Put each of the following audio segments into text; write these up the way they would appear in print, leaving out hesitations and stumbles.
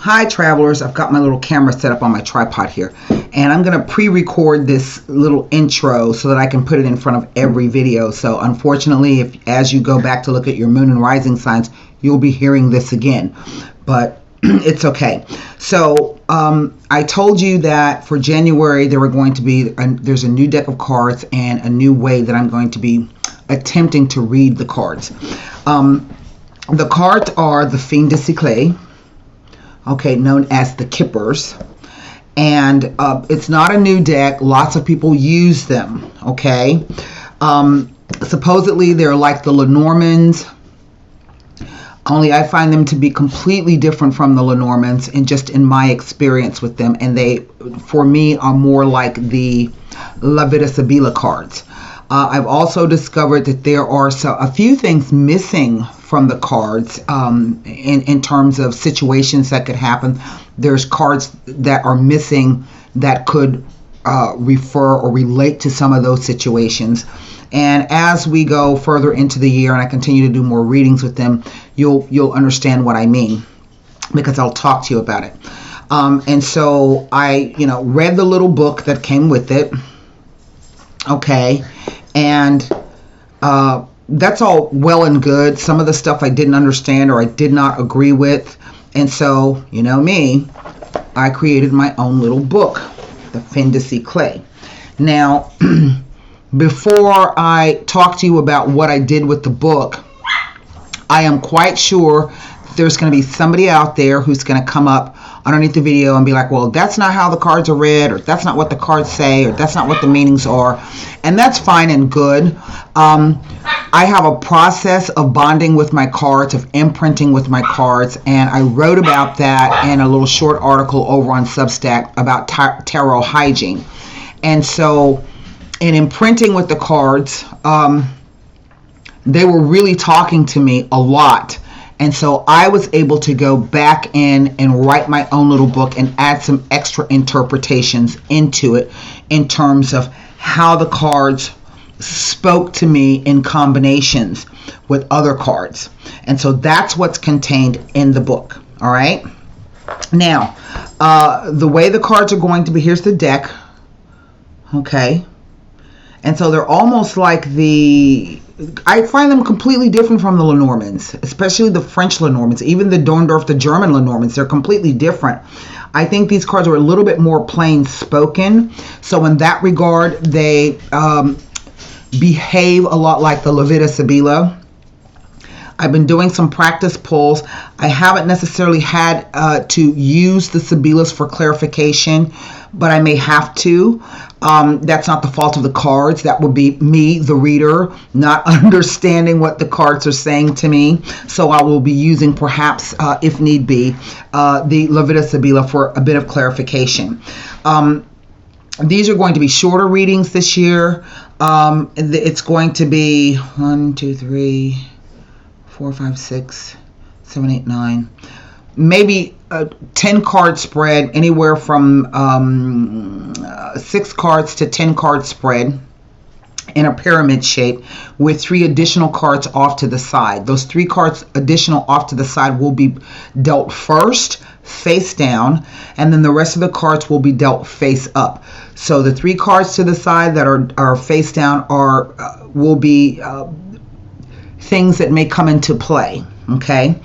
Hi travelers, I've got my little camera set up on my tripod here, and I'm going to pre-record this little intro so that I can put it in front of every video. So unfortunately, as you go back to look at your moon and rising signs, you'll be hearing this again, but it's okay. So I told you that for January there were going to be there's a new deck of cards and a new way that I'm going to be attempting to read the cards. The cards are the Fin de Siècle, okay, known as the Kippers, and it's not a new deck. Lots of people use them, okay. Supposedly they're like the Lenormands, only I find them to be completely different from the Lenormands, and just in my experience with them, and they, for me, are more like the La Vida Sibila cards. I've also discovered that there are a few things missing from the cards in terms of situations that could happen. There's cards that are missing that could refer or relate to some of those situations. And as we go further into the year and I continue to do more readings with them, you'll understand what I mean, because I'll talk to you about it. And so I, read the little book that came with it. Okay. And that's all well and good. Some of the stuff I didn't understand or I did not agree with. And so, you know me, I created my own little book, the Fin de Siècle. Now, before I talk to you about what I did with the book, I am quite sure there's going to be somebody out there who's going to come up underneath the video and be like, well, that's not how the cards are read, or that's not what the cards say, or that's not what the meanings are. And that's fine and good. I have a process of bonding with my cards, of imprinting with my cards, and I wrote about that in a little short article over on Substack about tarot hygiene. And so in imprinting with the cards, they were really talking to me a lot. And so I was able to go back in and write my own little book and add some extra interpretations into it in terms of how the cards spoke to me in combinations with other cards. And so that's what's contained in the book. All right. Now, the way the cards are going to be, here's the deck. Okay. And so they're almost like I find them completely different from the Lenormands, especially the French Lenormands, even the Dorndorf, the German Lenormands. They're completely different. I think these cards are a little bit more plain spoken. So in that regard, they behave a lot like the La Vida Sibila. I've been doing some practice pulls. I haven't necessarily had to use the Sibilas for clarification, but I may have to. That's not the fault of the cards. That would be me, the reader, not understanding what the cards are saying to me. So I will be using, perhaps, if need be, the La Vida Sibila for a bit of clarification. These are going to be shorter readings this year. It's going to be 1, 2, 3, 4, 5, 6, 7, 8, 9, maybe a 10 card spread, anywhere from 6 cards to 10 card spread in a pyramid shape with 3 additional cards off to the side. Those 3 cards additional off to the side will be dealt first face down, and then the rest of the cards will be dealt face up. So the 3 cards to the side that are face down will be things that may come into play. Okay.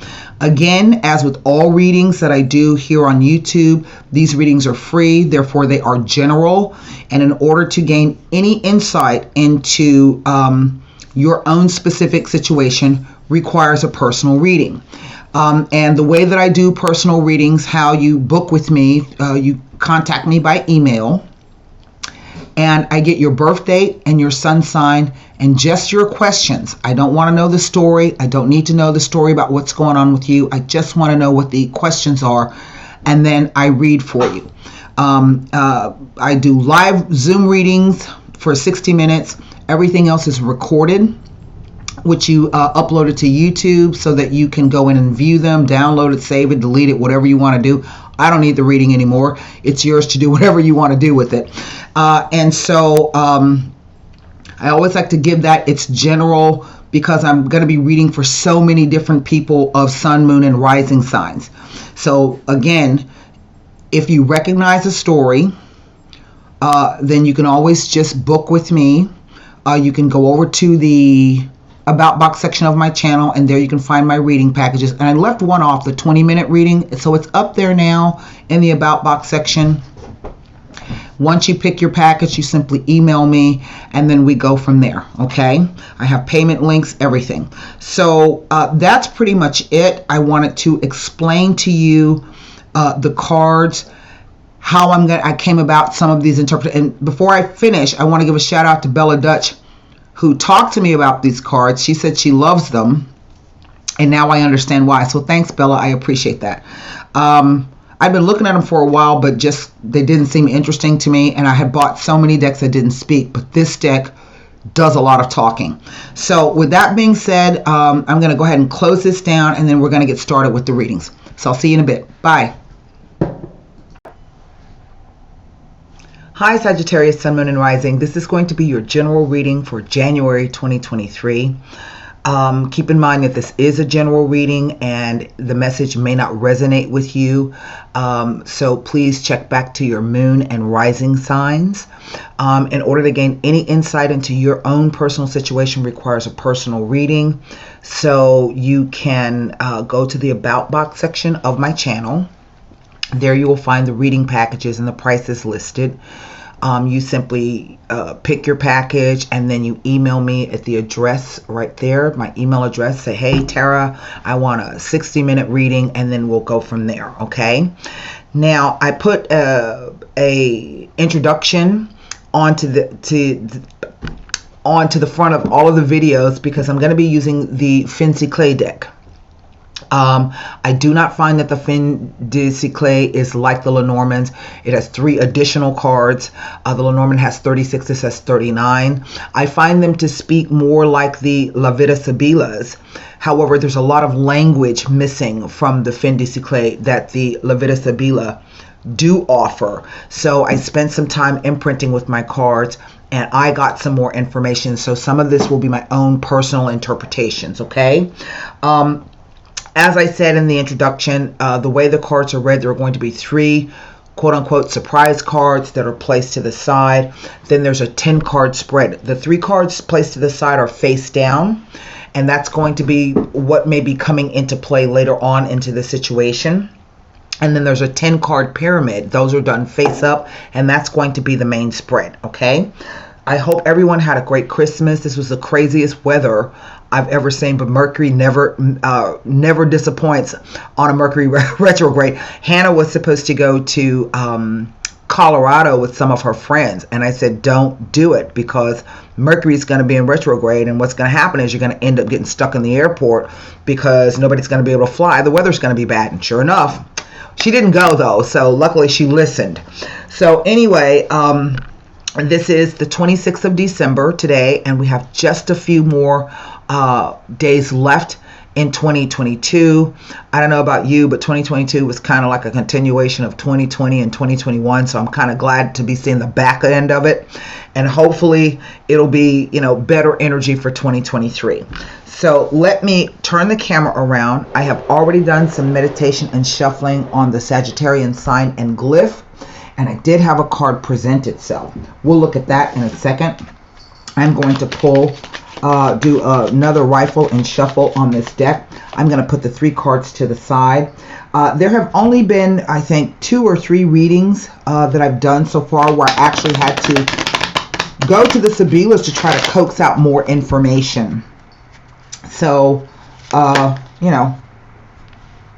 Again, as with all readings that I do here on YouTube, these readings are free, therefore they are general. And in order to gain any insight into your own specific situation requires a personal reading. And the way that I do personal readings, how you book with me, you contact me by email, and I get your birth date and your sun sign and just your questions. I don't want to know the story. I don't need to know the story about what's going on with you. I just want to know what the questions are, and then I read for you. I do live Zoom readings for 60 minutes. Everything else is recorded, which you upload it to YouTube so that you can go in and view them, download it, save it, delete it, whatever you want to do. I don't need the reading anymore. It's yours to do whatever you want to do with it. And so I always like to give that its general because I'm going to be reading for so many different people of sun, moon, and rising signs. So again, if you recognize a story, then you can always just book with me. You can go over to the About box section of my channel, and there you can find my reading packages. And I left one off, the 20-minute reading, so it's up there now in the About box section. Once you pick your package, you simply email me, and then we go from there, okay? I have payment links, everything. So that's pretty much it. I wanted to explain to you the cards, how I came about some of these interpretations. And before I finish, I want to give a shout out to Bella Dutch, who talked to me about these cards. She said she loves them, and now I understand why. So thanks, Bella. I appreciate that. I've been looking at them for a while, but just they didn't seem interesting to me, and I had bought so many decks that didn't speak, but this deck does a lot of talking. So with that being said, I'm going to go ahead and close this down, and then we're going to get started with the readings. So I'll see you in a bit. Bye. Hi, Sagittarius, Sun, Moon, and Rising. This is going to be your general reading for January 2023. Keep in mind that this is a general reading and the message may not resonate with you. So please check back to your moon and rising signs. In order to gain any insight into your own personal situation requires a personal reading. So you can go to the About box section of my channel. There you will find the reading packages and the prices listed. You simply pick your package, and then you email me at the address right there, my email address. Say, hey, Tara, I want a 60-minute reading, and then we'll go from there, okay? Now, I put a introduction onto the front of all of the videos because I'm going to be using the Fin de Siècle deck. I do not find that the Fin de Siècle is like the Lenormand. It has 3 additional cards. The Lenormand has 36. This has 39. I find them to speak more like the La Vida Sibilas. However, there's a lot of language missing from the Fin de Siècle that the La Vida Sibila do offer. So I spent some time imprinting with my cards, and I got some more information. So some of this will be my own personal interpretations, okay? As I said in the introduction, the way the cards are read, there are going to be 3 quote-unquote surprise cards that are placed to the side. Then there's a 10-card spread. The 3 cards placed to the side are face down, and that's going to be what may be coming into play later on into the situation. And then there's a 10-card pyramid. Those are done face up, and that's going to be the main spread, okay? I hope everyone had a great Christmas. This was the craziest weather I've ever seen, but Mercury never disappoints on a Mercury retrograde. Hannah was supposed to go to Colorado with some of her friends, and I said, don't do it because Mercury is going to be in retrograde, and what's going to happen is you're going to end up getting stuck in the airport because nobody's going to be able to fly. The weather's going to be bad, and sure enough, she didn't go though, so luckily she listened. So anyway, this is the 26th of December today, and we have just a few more days left in 2022. I don't know about you, but 2022 was kind of like a continuation of 2020 and 2021, so I'm kind of glad to be seeing the back end of it, and hopefully it'll be, you know, better energy for 2023. So let me turn the camera around. I have already done some meditation and shuffling on the Sagittarian sign and glyph, and I did have a card present itself. We'll look at that in a second. I'm going to do another rifle and shuffle on this deck. I'm going to put the 3 cards to the side. There have only been, I think, 2 or 3 readings that I've done so far where I actually had to go to the Sibilas to try to coax out more information. So, you know,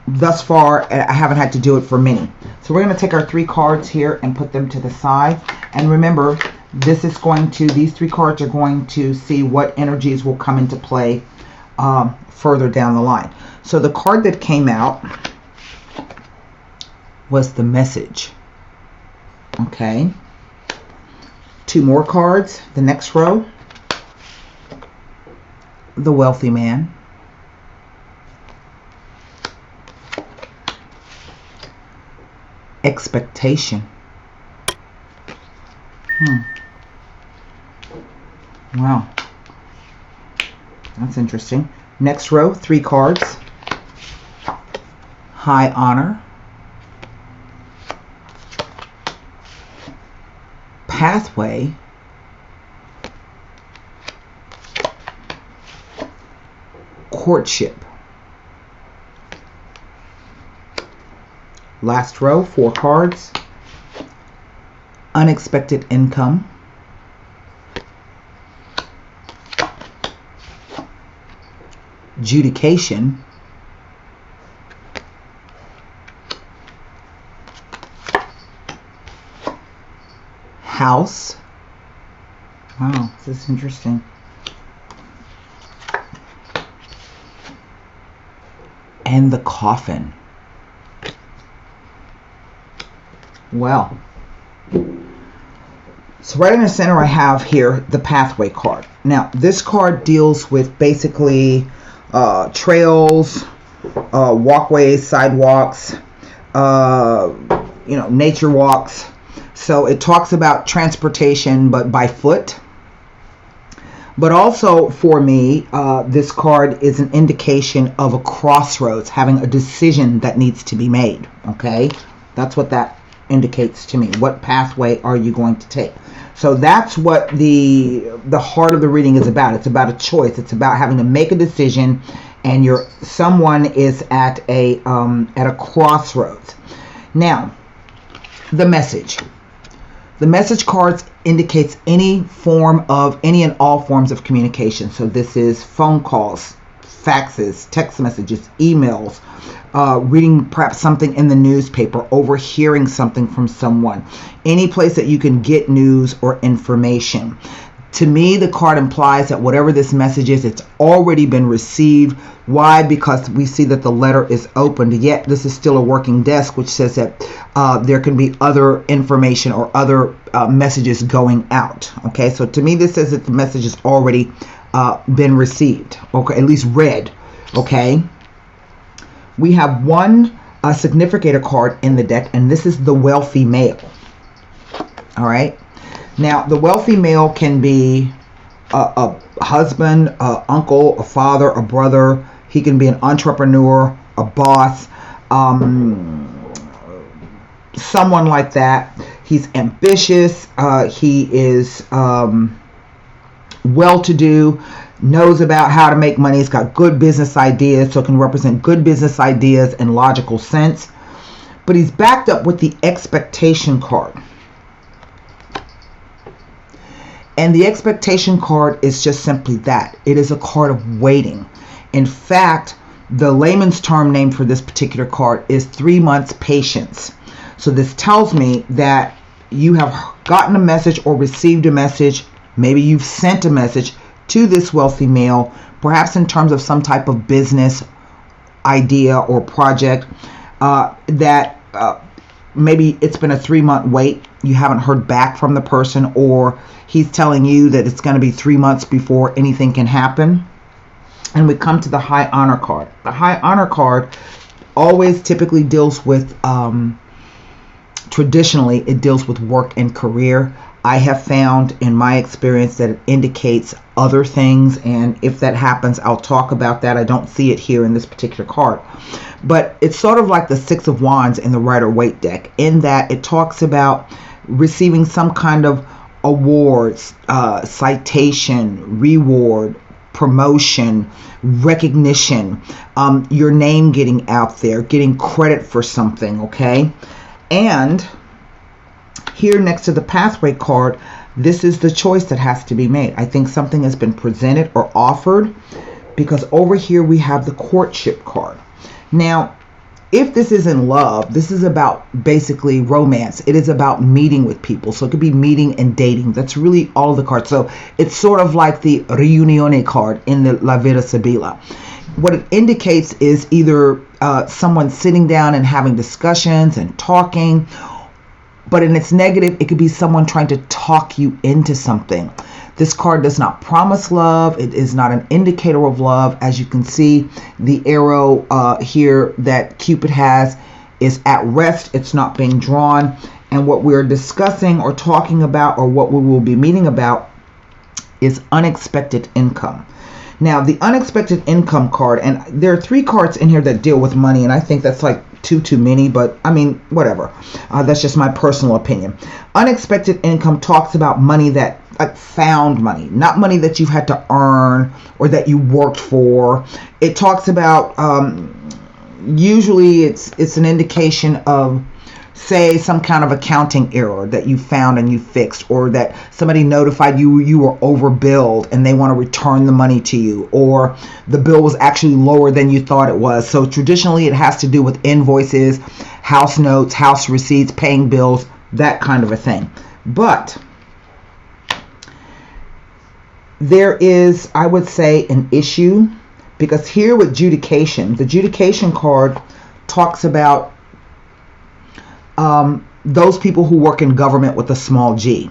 thus far, I haven't had to do it for many. So we're going to take our 3 cards here and put them to the side. And remember, this is going to, these 3 cards are going to see what energies will come into play further down the line. So the card that came out was the Message. Okay. 2 more cards, the next row. The Wealthy Man. Expectation. Wow. That's interesting. Next row, 3 cards. High honor. Pathway. Courtship. Last row, 4 cards. Unexpected income. Adjudication. House. Wow, this is interesting. And the coffin. Well, so right in the center I have here the pathway card. Now this card deals with basically trails, walkways, sidewalks, nature walks. So it talks about transportation, but by foot. But also for me, this card is an indication of a crossroads, having a decision that needs to be made. Okay, that's what that indicates to me. What pathway are you going to take? So that's what the heart of the reading is about. It's about a choice. It's about having to make a decision, and someone is at a crossroads. Now, the message. The message cards indicates any and all forms of communication. So this is phone calls, faxes, text messages, emails, reading perhaps something in the newspaper, overhearing something from someone, any place that you can get news or information. To me, the card implies that whatever this message is, it's already been received. Why? Because we see that the letter is opened, yet this is still a working desk, which says that there can be other information or other messages going out. Okay, so to me, this says that the message has already been received, okay, at least read. Okay, we have one significator card in the deck, and this is the wealthy male. All right. Now, the wealthy male can be a husband, an uncle, a father, a brother. He can be an entrepreneur, a boss, someone like that. He's ambitious. He is well-to-do, knows about how to make money. He's got good business ideas, so can represent good business ideas in logical sense. But he's backed up with the expectation card. And the expectation card is just simply that. It is a card of waiting. In fact, the layman's term name for this particular card is 3 months patience. So this tells me that you have gotten a message or received a message. Maybe you've sent a message to this wealthy male, perhaps in terms of some type of business idea or project that maybe it's been a 3-month wait. You haven't heard back from the person, or he's telling you that it's going to be 3 months before anything can happen. And we come to the high honor card. The high honor card always typically deals with, traditionally, it deals with work and career. I have found in my experience that it indicates other things, and if that happens, I'll talk about that. I don't see it here in this particular card. But it's sort of like the Six of Wands in the Rider-Waite deck, in that it talks about receiving some kind of awards, citation, reward, promotion, recognition, your name getting out there, getting credit for something, okay? And here next to the pathway card, this is the choice that has to be made. I think something has been presented or offered, because over here we have the courtship card. Now, if this is in love, this is about basically romance. It is about meeting with people. So it could be meeting and dating. That's really all the cards. So it's sort of like the Riunione card in the La Vida Sibila. What it indicates is either someone sitting down and having discussions and talking, but in its negative, it could be someone trying to talk you into something. This card does not promise love. It is not an indicator of love. As you can see, the arrow here that Cupid has is at rest. It's not being drawn. And what we're discussing or talking about, or what we will be meeting about, is unexpected income. Now, the unexpected income card, and there are 3 cards in here that deal with money, and I think that's like too many, but I mean, whatever. That's just my personal opinion. Unexpected income talks about money that, like, found money, not money that you've had to earn or that you worked for. It talks about, usually it's an indication of, say, some kind of accounting error that you found and you fixed, or that somebody notified you were overbilled and they want to return the money to you, or the bill was actually lower than you thought it was. So traditionally it has to do with invoices, house notes, house receipts, paying bills, that kind of a thing. But there is, I would say, an issue, because here with judication, the judication card talks about those people who work in government with a small g.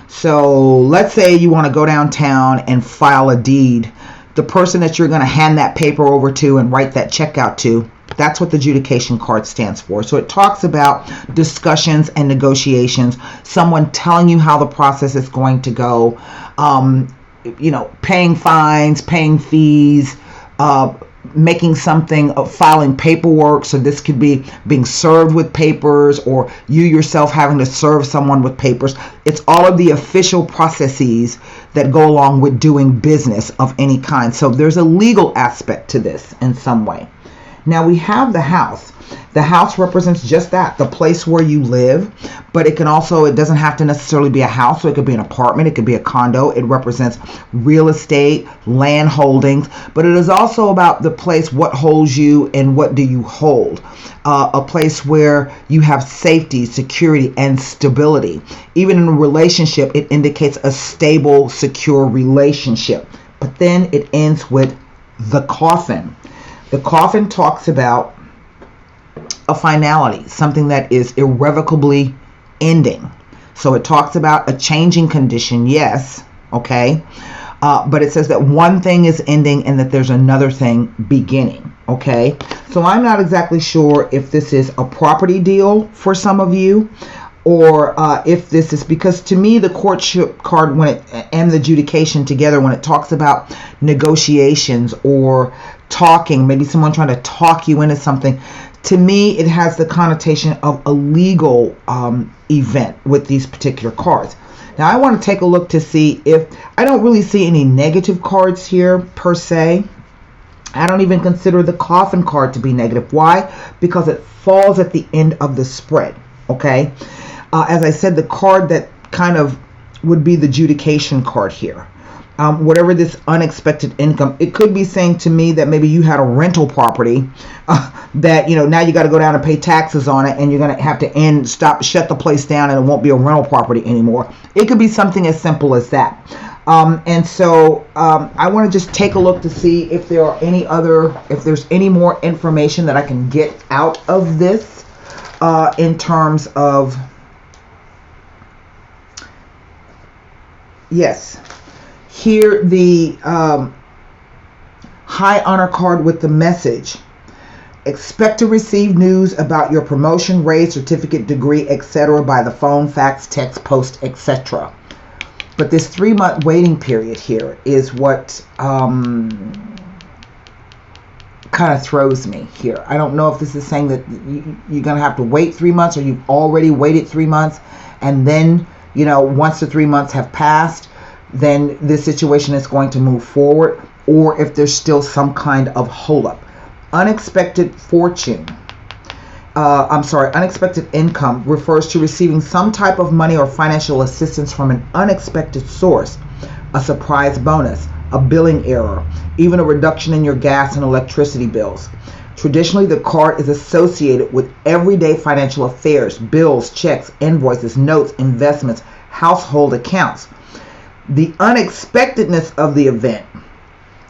So let's say you want to go downtown and file a deed. The person that you're going to hand that paper over to and write that check out to, that's what the judication card stands for. So it talks about discussions and negotiations, someone telling you how the process is going to go, paying fines, paying fees, making something, filing paperwork. So this could be being served with papers, or you yourself having to serve someone with papers. It's all of the official processes that go along with doing business of any kind. So there's a legal aspect to this in some way. Now we have the house. The house represents just that, the place where you live, but it doesn't have to necessarily be a house. So it could be an apartment, it could be a condo. It represents real estate, land holdings, but it is also about the place, what holds you and what do you hold. A place where you have safety, security, and stability. Even in a relationship, it indicates a stable, secure relationship. But then it ends with the coffin. The coffin talks about a finality, something that is irrevocably ending. So it talks about a changing condition, yes, okay, but it says that one thing is ending and that there's another thing beginning, okay. So I'm not exactly sure if this is a property deal for some of you, or if this is, because to me the courtship card and the adjudication together, when it talks about negotiations or talking, maybe someone trying to talk you into something, to me it has the connotation of a legal event with these particular cards. Now I want to take a look to see if, I don't really see any negative cards here per se. I don't even consider the coffin card to be negative. Why? Because it falls at the end of the spread, okay. As I said, the card that kind of would be the adjudication card here. Whatever this unexpected income, it could be saying to me that maybe you had a rental property that, now you got to go down and pay taxes on it, and you're going to have to shut the place down, and it won't be a rental property anymore. It could be something as simple as that. And so I want to just take a look to see if there's any more information that I can get out of this in terms of, yes. Here, the high honor card with the message. Expect to receive news about your promotion, raise, certificate, degree, etc. by the phone, fax, text, post, etc. But this 3-month waiting period here is what kind of throws me here. I don't know if this is saying that you're going to have to wait 3 months, or you've already waited 3 months, and then, once the 3 months have passed, then this situation is going to move forward, or if there's still some kind of holdup. Unexpected unexpected income refers to receiving some type of money or financial assistance from an unexpected source, a surprise bonus, a billing error, even a reduction in your gas and electricity bills. Traditionally, the card is associated with everyday financial affairs, bills, checks, invoices, notes, investments, household accounts. The unexpectedness of the event,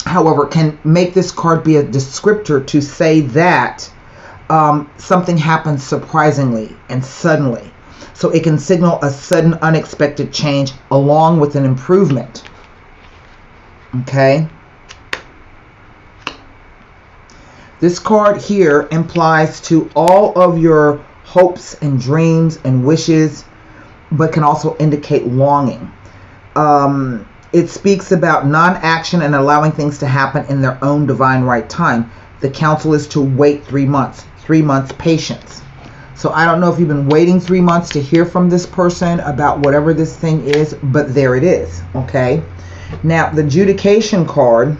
however, can make this card be a descriptor to say that something happens surprisingly and suddenly. So it can signal a sudden unexpected change along with an improvement. Okay. This card here implies to all of your hopes and dreams and wishes, but can also indicate longing. It speaks about non-action and allowing things to happen in their own divine right time. The counsel is to wait 3 months. 3 months patience. So I don't know if you've been waiting 3 months to hear from this person about whatever this thing is, but there it is. Okay. Now the adjudication card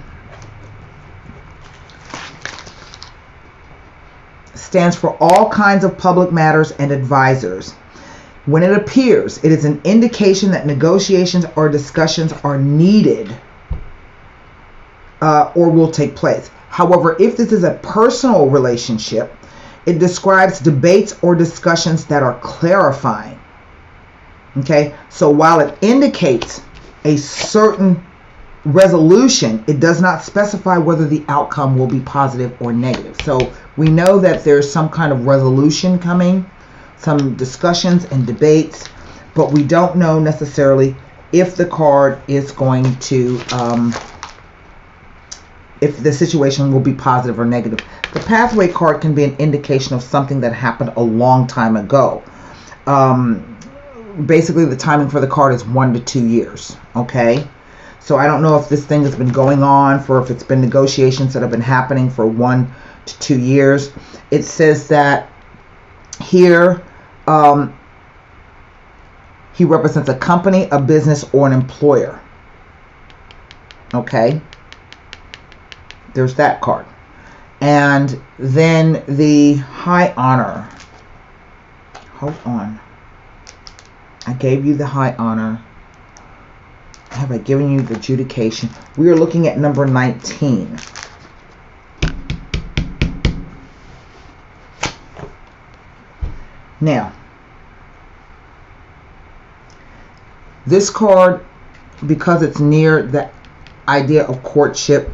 stands for all kinds of public matters and advisors. When it appears, it is an indication that negotiations or discussions are needed or will take place. However, if this is a personal relationship, it describes debates or discussions that are clarifying. Okay, so while it indicates a certain resolution, it does not specify whether the outcome will be positive or negative. So we know that there's some kind of resolution coming, some discussions and debates, but we don't know necessarily if the card is going to, if the situation will be positive or negative. The pathway card can be an indication of something that happened a long time ago. Basically, the timing for the card is 1 to 2 years. Okay, so I don't know if this thing has been going on for, if it's been negotiations that have been happening for 1 to 2 years. It says that here, he represents a company, a business, or an employer. Okay, there's that card. And then the high honor. Hold on. I gave you the high honor. Have I given you the adjudication? We are looking at number 19. Now, this card, because it's near the idea of courtship,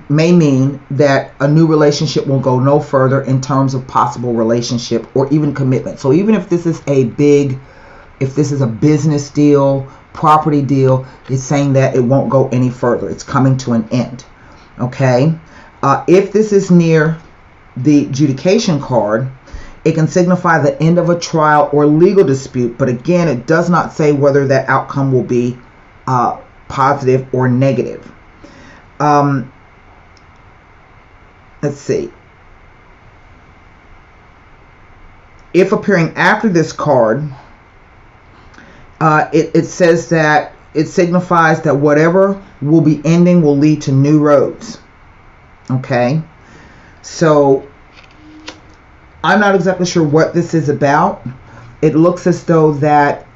may mean that a new relationship will go no further in terms of possible relationship or even commitment. So even if this is a business deal, property deal, it's saying that it won't go any further. It's coming to an end. Okay. If this is near the adjudication card, it can signify the end of a trial or legal dispute, but again, it does not say whether that outcome will be positive or negative. Let's see. If appearing after this card, it says that it signifies that whatever will be ending will lead to new roads. Okay, so I'm not exactly sure what this is about. It looks as though that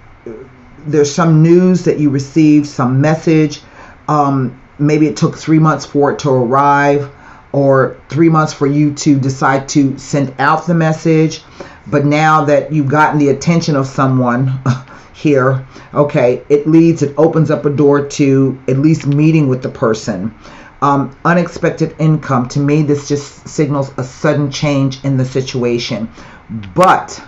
there's some news that you received, some message. Maybe it took 3 months for it to arrive, or 3 months for you to decide to send out the message. But now that you've gotten the attention of someone here, okay, it opens up a door to at least meeting with the person. Unexpected income. To me, this just signals a sudden change in the situation. But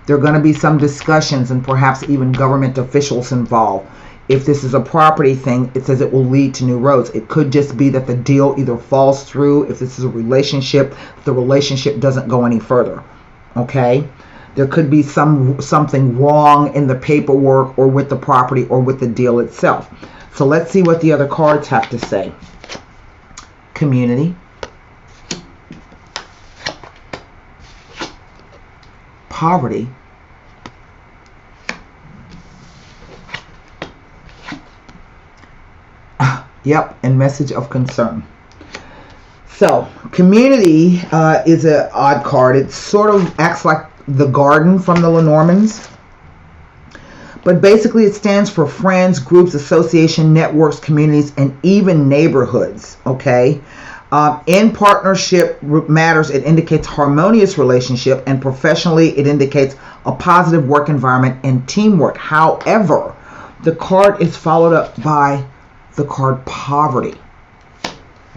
there are going to be some discussions and perhaps even government officials involved. If this is a property thing, it says it will lead to new roads. It could just be that the deal either falls through. If this is a relationship, the relationship doesn't go any further. Okay? There could be something wrong in the paperwork or with the property or with the deal itself. So let's see what the other cards have to say. Community. Poverty. Yep, and message of concern. So, community is an odd card. It sort of acts like the garden from the Lenormands. But basically it stands for friends, groups, association, networks, communities, and even neighborhoods. Okay? In partnership matters, it indicates harmonious relationship, and professionally it indicates a positive work environment and teamwork. However, the card is followed up by the card poverty,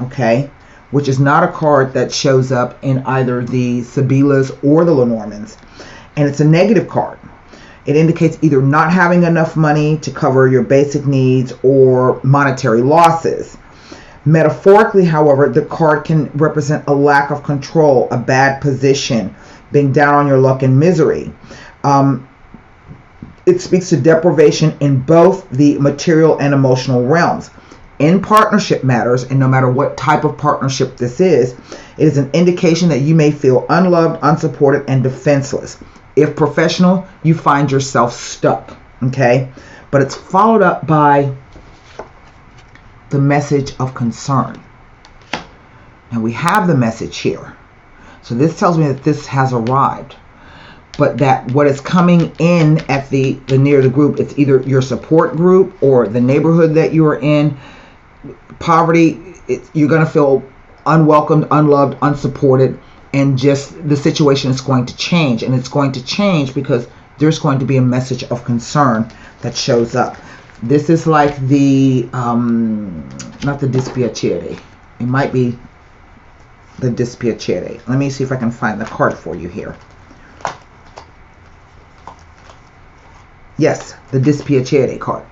okay, which is not a card that shows up in either the Sibyllas or the Lenormands, and it's a negative card. It indicates either not having enough money to cover your basic needs or monetary losses. Metaphorically, however, the card can represent a lack of control, a bad position, being down on your luck and misery. It speaks to deprivation in both the material and emotional realms. In partnership matters, and no matter what type of partnership this is, it is an indication that you may feel unloved, unsupported, and defenseless. If professional, you find yourself stuck, okay? But it's followed up by the message of concern. Now we have the message here. So this tells me that this has arrived. But that what is coming in at the near the group, it's either your support group or the neighborhood that you are in. Poverty, you're going to feel unwelcomed, unloved, unsupported, and just the situation is going to change. And it's going to change because there's going to be a message of concern that shows up. This is like the, not the dispiacere. It might be the dispiacere. Let me see if I can find the card for you here. Yes, the dispiacere card.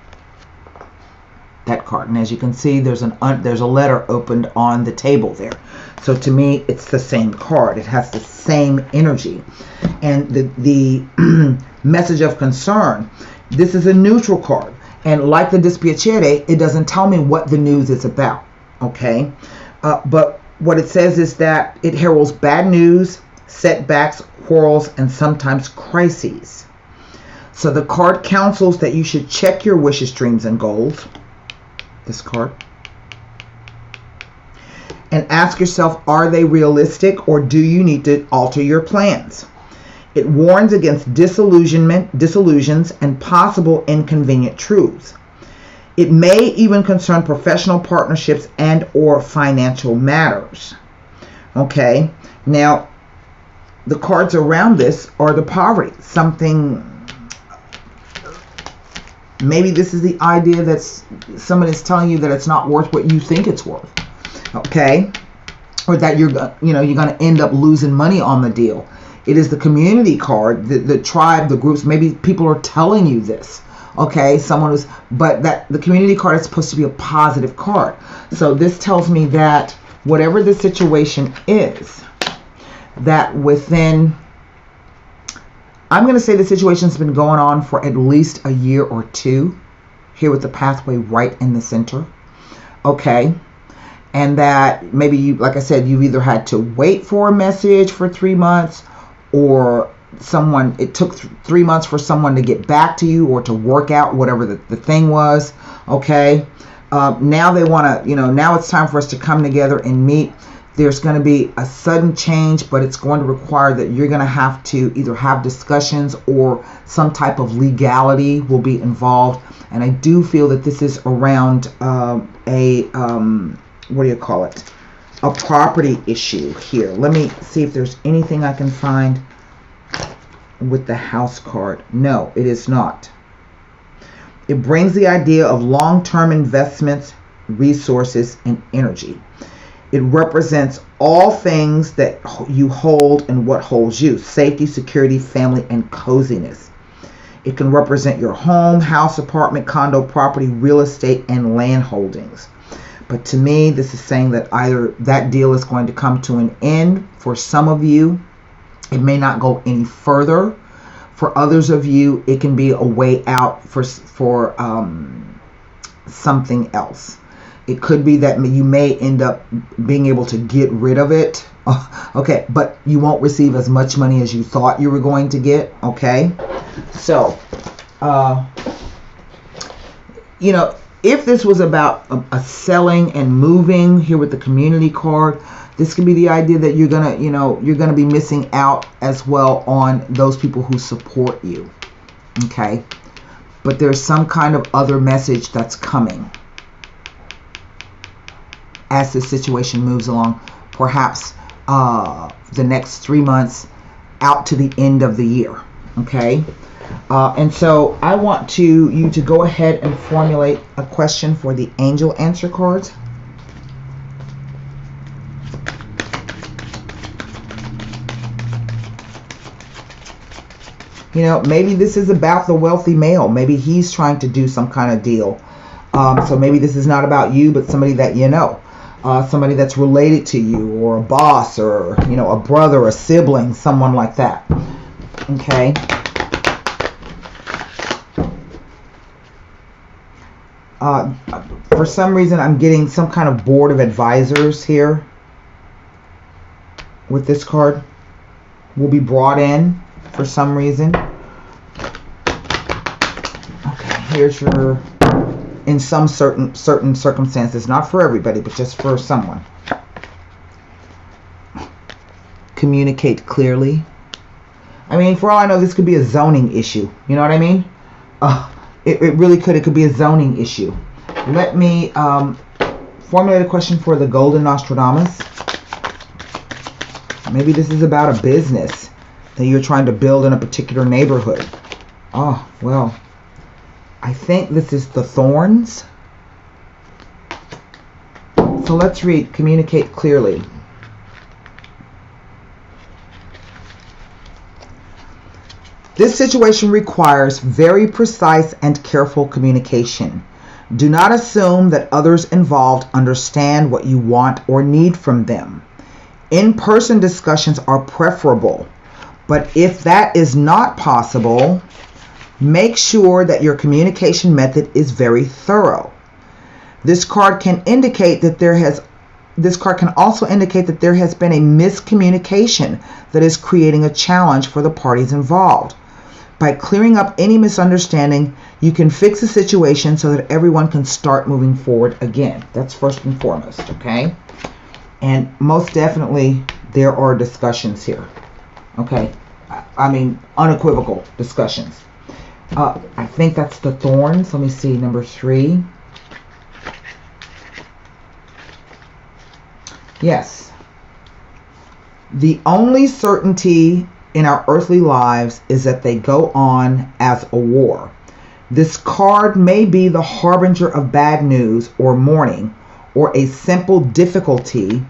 That card. And as you can see, there's a letter opened on the table there. So to me, it's the same card. It has the same energy. And the message of concern, this is a neutral card. And like the dispiacere, it doesn't tell me what the news is about. Okay? But what it says is that it heralds bad news, setbacks, quarrels, and sometimes crises. So the card counsels that you should check your wishes, dreams, and goals. This card. And ask yourself, are they realistic or do you need to alter your plans? It warns against disillusions, and possible inconvenient truths. It may even concern professional partnerships and or financial matters. Okay. Now, the cards around this are the poverty. Something... Maybe this is the idea that someone is telling you that it's not worth what you think it's worth, okay? Or that you're going to end up losing money on the deal. It is the community card, the tribe, the groups. Maybe people are telling you this, okay? But that the community card is supposed to be a positive card. So this tells me that whatever the situation is, that within... I'm going to say the situation's been going on for at least a year or two, here with the pathway right in the center. Okay. And that maybe you, like I said, you've either had to wait for a message for 3 months, or it took 3 months for someone to get back to you or to work out whatever the thing was. Okay. Now they want to, now it's time for us to come together and meet. There's going to be a sudden change, but it's going to require that you're going to have to either have discussions or some type of legality will be involved. And I do feel that this is around what do you call it? A property issue here. Let me see if there's anything I can find with the house card. No, it is not. It brings the idea of long-term investments, resources, and energy. It represents all things that you hold and what holds you. Safety, security, family, and coziness. It can represent your home, house, apartment, condo, property, real estate, and land holdings. But to me, this is saying that either that deal is going to come to an end for some of you. It may not go any further. For others of you, it can be a way out for something else. It could be that you may end up being able to get rid of it. Okay, but you won't receive as much money as you thought you were going to get. Okay, so, if this was about a selling and moving here with the community card, this could be the idea that you're gonna be missing out as well on those people who support you. Okay, but there's some kind of other message that's coming as the situation moves along, perhaps the next 3 months out to the end of the year. Okay, and so I want you to go ahead and formulate a question for the angel answer cards. Maybe this is about the wealthy male. Maybe he's trying to do some kind of deal. So maybe this is not about you, but somebody that you know. Somebody that's related to you, or a boss, or a brother, a sibling, someone like that. Okay. For some reason, I'm getting some kind of board of advisors here with this card. Will be brought in for some reason. Okay, here's your, in some certain circumstances, not for everybody, but just for someone. Communicate clearly. I mean, for all I know, this could be a zoning issue. You know what I mean? It really could. It could be a zoning issue. Let me formulate a question for the Golden Nostradamus. Maybe this is about a business that you're trying to build in a particular neighborhood. Oh, well, I think this is the Thorns. So let's read, communicate clearly. This situation requires very precise and careful communication. Do not assume that others involved understand what you want or need from them. In-person discussions are preferable, but if that is not possible, make sure that your communication method is very thorough. This card can indicate that this card can also indicate that there has been a miscommunication that is creating a challenge for the parties involved. By clearing up any misunderstanding, you can fix the situation so that everyone can start moving forward again. That's first and foremost, okay? And most definitely, there are discussions here, okay? I mean, unequivocal discussions. I think that's the Thorns. Let me see, number 3. Yes. The only certainty in our earthly lives is that they go on as a war. This card may be the harbinger of bad news or mourning, or a simple difficulty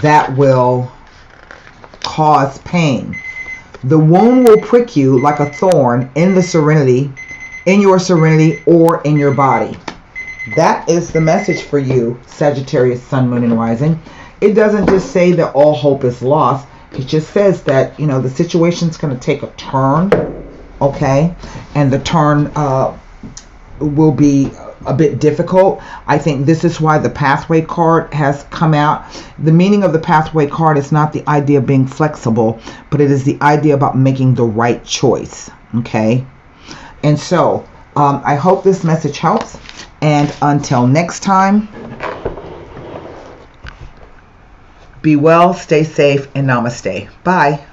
that will cause pain. The wound will prick you like a thorn in your serenity or in your body. That is the message for you, Sagittarius, Sun, Moon, and Rising. It doesn't just say that all hope is lost. It just says that, you know, the situation's going to take a turn, okay? And the turn will be a bit difficult. I think this is why the Pathway card has come out. The meaning of the Pathway card is not the idea of being flexible, but it is the idea about making the right choice, okay? And so, I hope this message helps. And until next time, be well, stay safe, and namaste. Bye.